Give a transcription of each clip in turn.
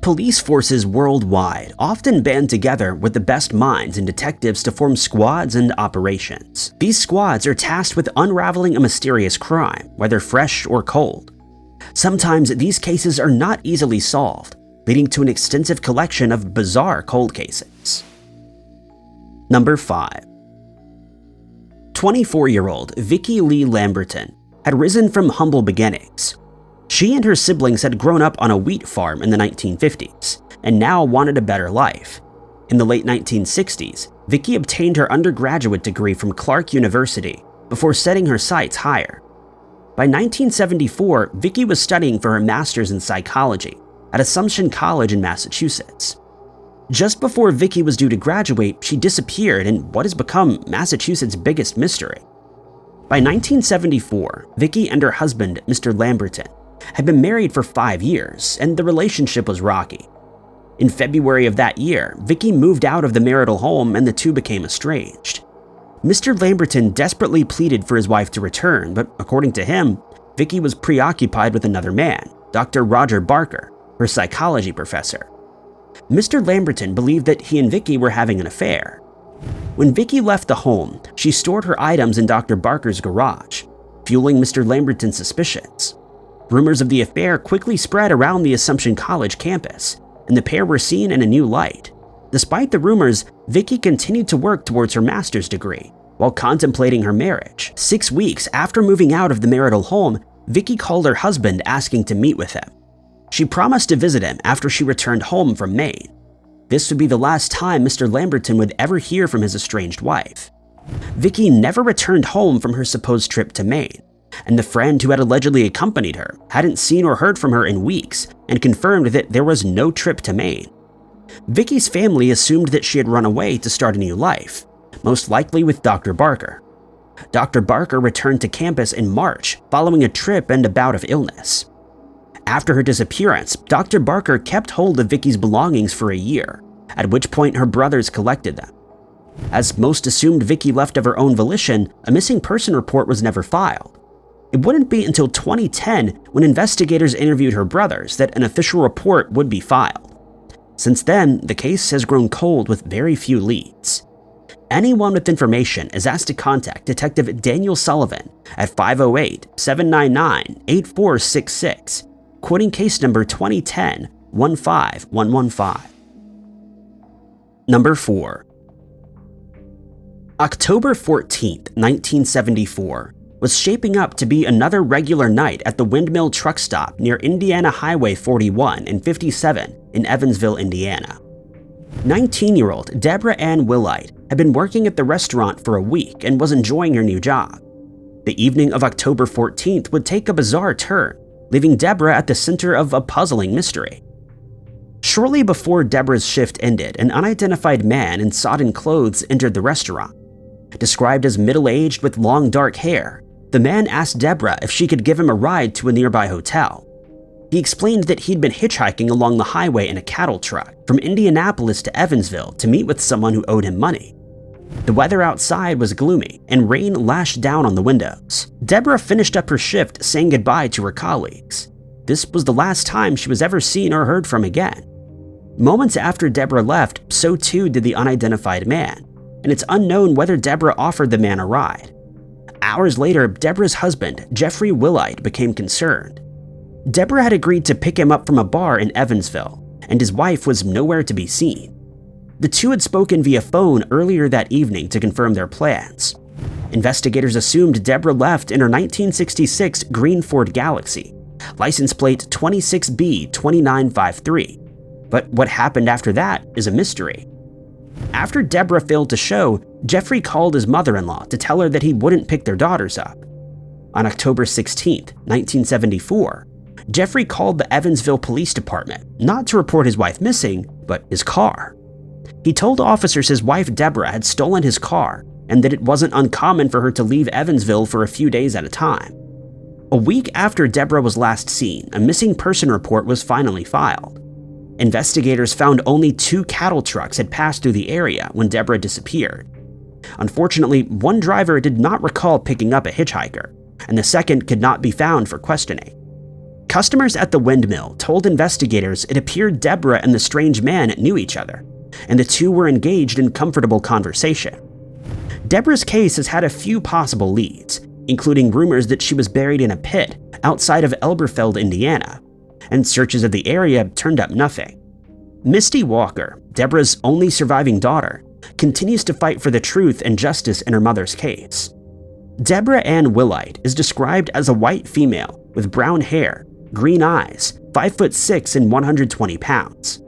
Police forces worldwide often band together with the best minds and detectives to form squads and operations. These squads are tasked with unraveling a mysterious crime, whether fresh or cold. Sometimes these cases are not easily solved, leading to an extensive collection of bizarre cold cases. Number 5. 24-year-old Vicki Lee Lamberton had risen from humble beginnings. She and her siblings had grown up on a wheat farm in the 1950s and now wanted a better life. In the late 1960s, Vicki obtained her undergraduate degree from Clark University before setting her sights higher. By 1974, Vicki was studying for her master's in psychology at Assumption College in Massachusetts. Just before Vicki was due to graduate, she disappeared in what has become Massachusetts' biggest mystery. By 1974, Vicki and her husband, Mr. Lamberton, had been married for 5 years, and the relationship was rocky. In February of that year, Vicki moved out of the marital home and the two became estranged. Mr. Lamberton desperately pleaded for his wife to return, but according to him, Vicki was preoccupied with another man, Dr. Roger Barker, her psychology professor. Mr. Lamberton believed that he and Vicki were having an affair. When Vicki left the home, she stored her items in Dr. Barker's garage, fueling Mr. Lamberton's suspicions. Rumors of the affair quickly spread around the Assumption College campus, and the pair were seen in a new light. Despite the rumors, Vicki continued to work towards her master's degree while contemplating her marriage. 6 weeks after moving out of the marital home, Vicki called her husband asking to meet with him. She promised to visit him after she returned home from Maine. This would be the last time Mr. Lamberton would ever hear from his estranged wife. Vicki never returned home from her supposed trip to Maine, and the friend who had allegedly accompanied her hadn't seen or heard from her in weeks and confirmed that there was no trip to Maine. Vicki's family assumed that she had run away to start a new life, most likely with Dr. Barker. Dr. Barker returned to campus in March following a trip and a bout of illness. After her disappearance, Dr. Barker kept hold of Vicki's belongings for a year, at which point her brothers collected them. As most assumed Vicki left of her own volition, a missing person report was never filed. It wouldn't be until 2010 when investigators interviewed her brothers that an official report would be filed. Since then, the case has grown cold with very few leads. Anyone with information is asked to contact Detective Daniel Sullivan at 508-799-8466, quoting case number 2010-15115. Number 4. October 14th, 1974, was shaping up to be another regular night at the Windmill truck stop near Indiana Highway 41 and 57 in Evansville, Indiana. 19-year-old Deborah Ann Wight had been working at the restaurant for a week and was enjoying her new job. The evening of October 14th would take a bizarre turn, leaving Deborah at the center of a puzzling mystery. Shortly before Deborah's shift ended, an unidentified man in sodden clothes entered the restaurant. Described as middle-aged with long dark hair, the man asked Deborah if she could give him a ride to a nearby hotel. He explained that he'd been hitchhiking along the highway in a cattle truck from Indianapolis to Evansville to meet with someone who owed him money. The weather outside was gloomy, and rain lashed down on the windows. Deborah finished up her shift saying goodbye to her colleagues. This was the last time she was ever seen or heard from again. Moments after Deborah left, so too did the unidentified man, and it's unknown whether Deborah offered the man a ride. Hours later, Deborah's husband, Jeffrey Wight, became concerned. Deborah had agreed to pick him up from a bar in Evansville, and his wife was nowhere to be seen. The two had spoken via phone earlier that evening to confirm their plans. Investigators assumed Deborah left in her 1966 green Ford Galaxy, license plate 26B2953. But what happened after that is a mystery. After Deborah failed to show, Jeffrey called his mother-in-law to tell her that he wouldn't pick their daughters up. On October 16, 1974, Jeffrey called the Evansville Police Department, not to report his wife missing, but his car. He told officers his wife Deborah had stolen his car and that it wasn't uncommon for her to leave Evansville for a few days at a time. A week after Deborah was last seen, a missing person report was finally filed. Investigators found only 2 cattle trucks had passed through the area when Deborah disappeared. Unfortunately, one driver did not recall picking up a hitchhiker, and the second could not be found for questioning. Customers at the windmill told investigators it appeared Deborah and the strange man knew each other, and the two were engaged in comfortable conversation. Deborah's case has had a few possible leads, including rumors that she was buried in a pit outside of Elberfeld, Indiana, and searches of the area turned up nothing. Misty Walker, Deborah's only surviving daughter, continues to fight for the truth and justice in her mother's case. Deborah Ann Wight is described as a white female with brown hair, green eyes, 5'6" and 120 pounds.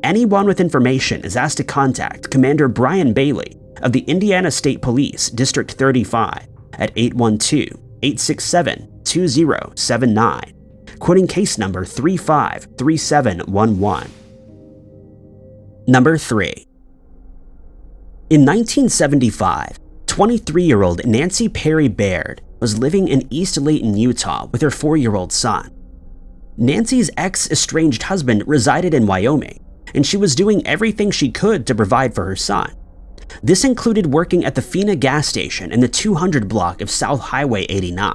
Anyone with information is asked to contact Commander Brian Bailey of the Indiana State Police, District 35, at 812-867-2079, quoting case number 353711. Number 3. In 1975, 23-year-old Nancy Perry Baird was living in East Layton, Utah with her 4-year-old son. Nancy's ex-estranged husband resided in Wyoming, and she was doing everything she could to provide for her son. This included working at the Fina gas station in the 200 block of South Highway 89.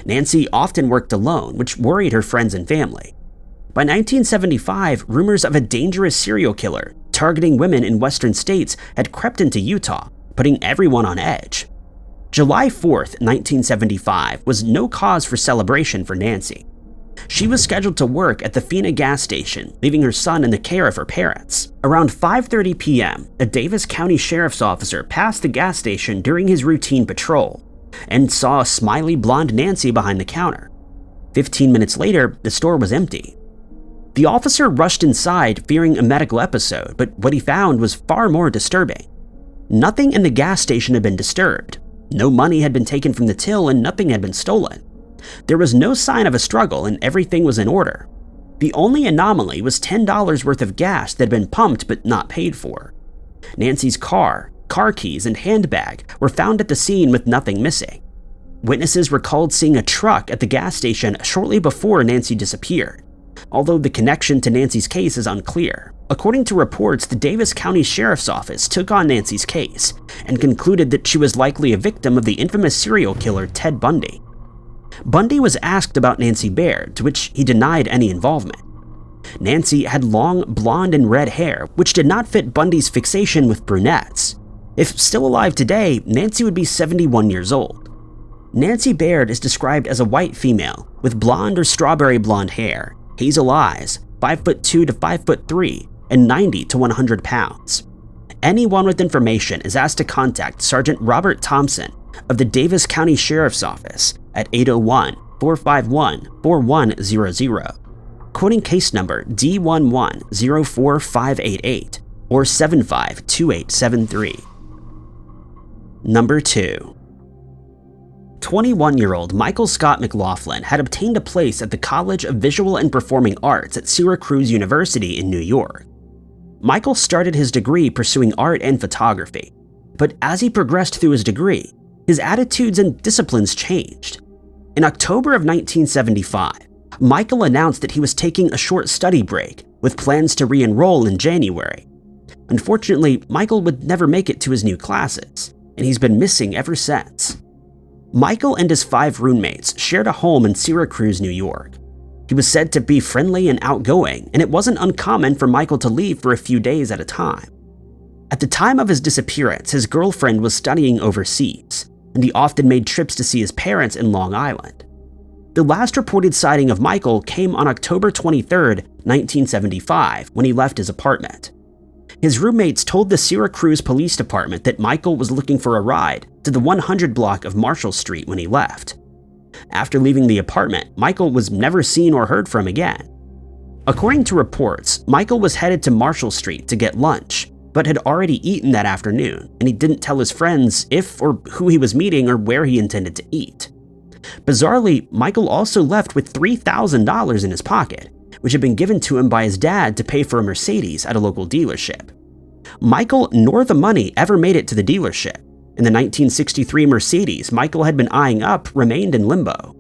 Nancy often worked alone, which worried her friends and family. By 1975, rumors of a dangerous serial killer targeting women in western states had crept into Utah, putting everyone on edge. July 4th, 1975 was no cause for celebration for Nancy. She was scheduled to work at the Fina gas station, leaving her son in the care of her parents. Around 5:30 p.m., a Davis County Sheriff's officer passed the gas station during his routine patrol and saw a smiley blonde Nancy behind the counter. 15 minutes later, the store was empty. The officer rushed inside fearing a medical episode, but what he found was far more disturbing. Nothing in the gas station had been disturbed. No money had been taken from the till and nothing had been stolen. There was no sign of a struggle and everything was in order. The only anomaly was $10 worth of gas that had been pumped but not paid for. Nancy's car keys, and handbag were found at the scene with nothing missing. Witnesses recalled seeing a truck at the gas station shortly before Nancy disappeared, although the connection to Nancy's case is unclear. According to reports, the Davis County Sheriff's Office took on Nancy's case and concluded that she was likely a victim of the infamous serial killer Ted Bundy. Bundy was asked about Nancy Baird, to which he denied any involvement. Nancy had long blonde and red hair, which did not fit Bundy's fixation with brunettes. If still alive today, Nancy would be 71 years old. Nancy Baird is described as a white female with blonde or strawberry blonde hair, hazel eyes, 5'2" to 5'3", and 90 to 100 pounds. Anyone with information is asked to contact Sergeant Robert Thompson of the Davis County Sheriff's Office at 801-451-4100, quoting case number D1104588 or 752873. Number 2. 21-year-old Michael Scott McLaughlin had obtained a place at the College of Visual and Performing Arts at Syracuse University in New York. Michael started his degree pursuing art and photography, but as he progressed through his degree, his attitudes and disciplines changed. In October of 1975, Michael announced that he was taking a short study break with plans to re-enroll in January. Unfortunately, Michael would never make it to his new classes, and he's been missing ever since. Michael and his 5 roommates shared a home in Syracuse, New York. He was said to be friendly and outgoing, and it wasn't uncommon for Michael to leave for a few days at a time. At the time of his disappearance, his girlfriend was studying overseas, and he often made trips to see his parents in Long Island. The last reported sighting of Michael came on October 23, 1975, when he left his apartment. His roommates told the Syracuse Police Department that Michael was looking for a ride to the 100 block of Marshall Street when he left. After leaving the apartment, Michael was never seen or heard from again. According to reports, Michael was headed to Marshall Street to get lunch, but had already eaten that afternoon, and he didn't tell his friends if or who he was meeting or where he intended to eat. Bizarrely, Michael also left with $3,000 in his pocket, which had been given to him by his dad to pay for a Mercedes at a local dealership. Michael nor the money ever made it to the dealership, and the 1963 Mercedes Michael had been eyeing up remained in limbo.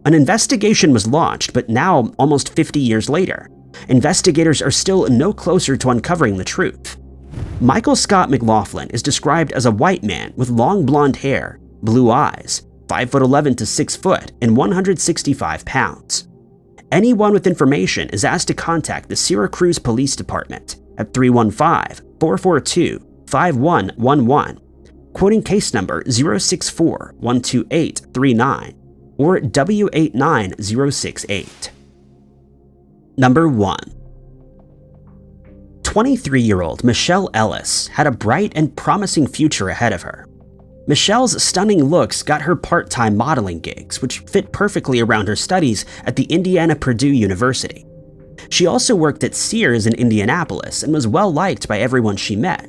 An investigation was launched, but now, almost 50 years later, investigators are still no closer to uncovering the truth. Michael Scott McLaughlin is described as a white man with long blonde hair, blue eyes, 5'11" to 6 foot, and 165 pounds. Anyone with information is asked to contact the Syracuse Police Department at 315-442-5111, quoting case number 064-12839 or W89068. Number 1. 23-year-old Michelle Ellis had a bright and promising future ahead of her. Michelle's stunning looks got her part-time modeling gigs, which fit perfectly around her studies at the Indiana-Purdue University. She also worked at Sears in Indianapolis and was well-liked by everyone she met.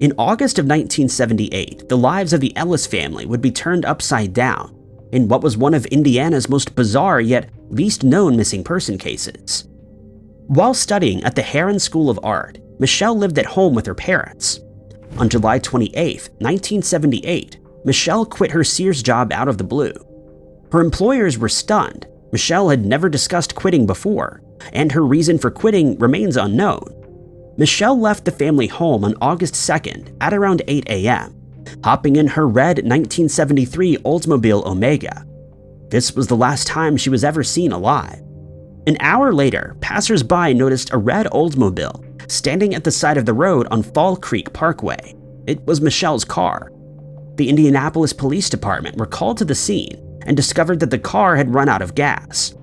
In August of 1978, the lives of the Ellis family would be turned upside down in what was one of Indiana's most bizarre yet least-known missing person cases. While studying at the Herron School of Art, Michelle lived at home with her parents. On July 28, 1978, Michelle quit her Sears job out of the blue. Her employers were stunned. Michelle had never discussed quitting before, and her reason for quitting remains unknown. Michelle left the family home on August 2nd at around 8 a.m., hopping in her red 1973 Oldsmobile Omega. This was the last time she was ever seen alive. An hour later, passers-by noticed a red Oldsmobile standing at the side of the road on Fall Creek Parkway. It was Michelle's car. The Indianapolis Police Department were called to the scene and discovered that the car had run out of gas.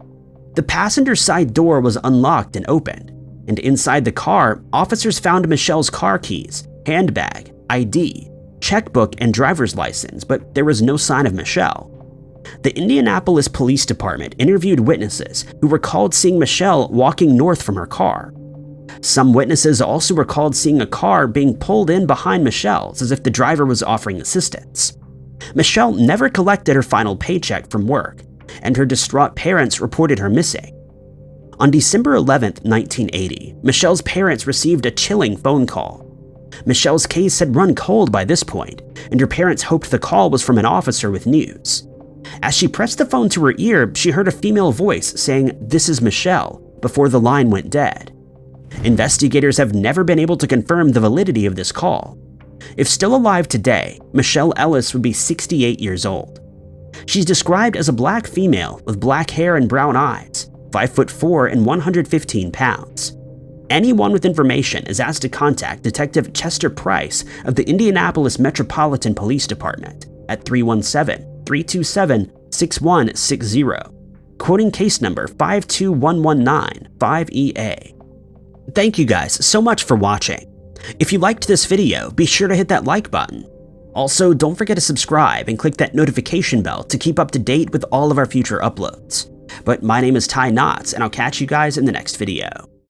The passenger side door was unlocked and opened, and inside the car, officers found Michelle's car keys, handbag, ID, checkbook, and driver's license, but there was no sign of Michelle. The Indianapolis Police Department interviewed witnesses who recalled seeing Michelle walking north from her car. Some witnesses also recalled seeing a car being pulled in behind Michelle's as if the driver was offering assistance. Michelle never collected her final paycheck from work, and her distraught parents reported her missing. On December 11, 1980, Michelle's parents received a chilling phone call. Michelle's case had run cold by this point, and her parents hoped the call was from an officer with news. As she pressed the phone to her ear, she heard a female voice saying, "This is Michelle," before the line went dead. Investigators have never been able to confirm the validity of this call. If still alive today, Michelle Ellis would be 68 years old. She's described as a black female with black hair and brown eyes, 5'4" and 115 pounds. Anyone with information is asked to contact Detective Chester Price of the Indianapolis Metropolitan Police Department at 317-327-6160, quoting case number 52119-5EA. Thank you guys so much for watching. If you liked this video, be sure to hit that like button. Also, don't forget to subscribe and click that notification bell to keep up to date with all of our future uploads. But my name is Ty Knotts, and I'll catch you guys in the next video.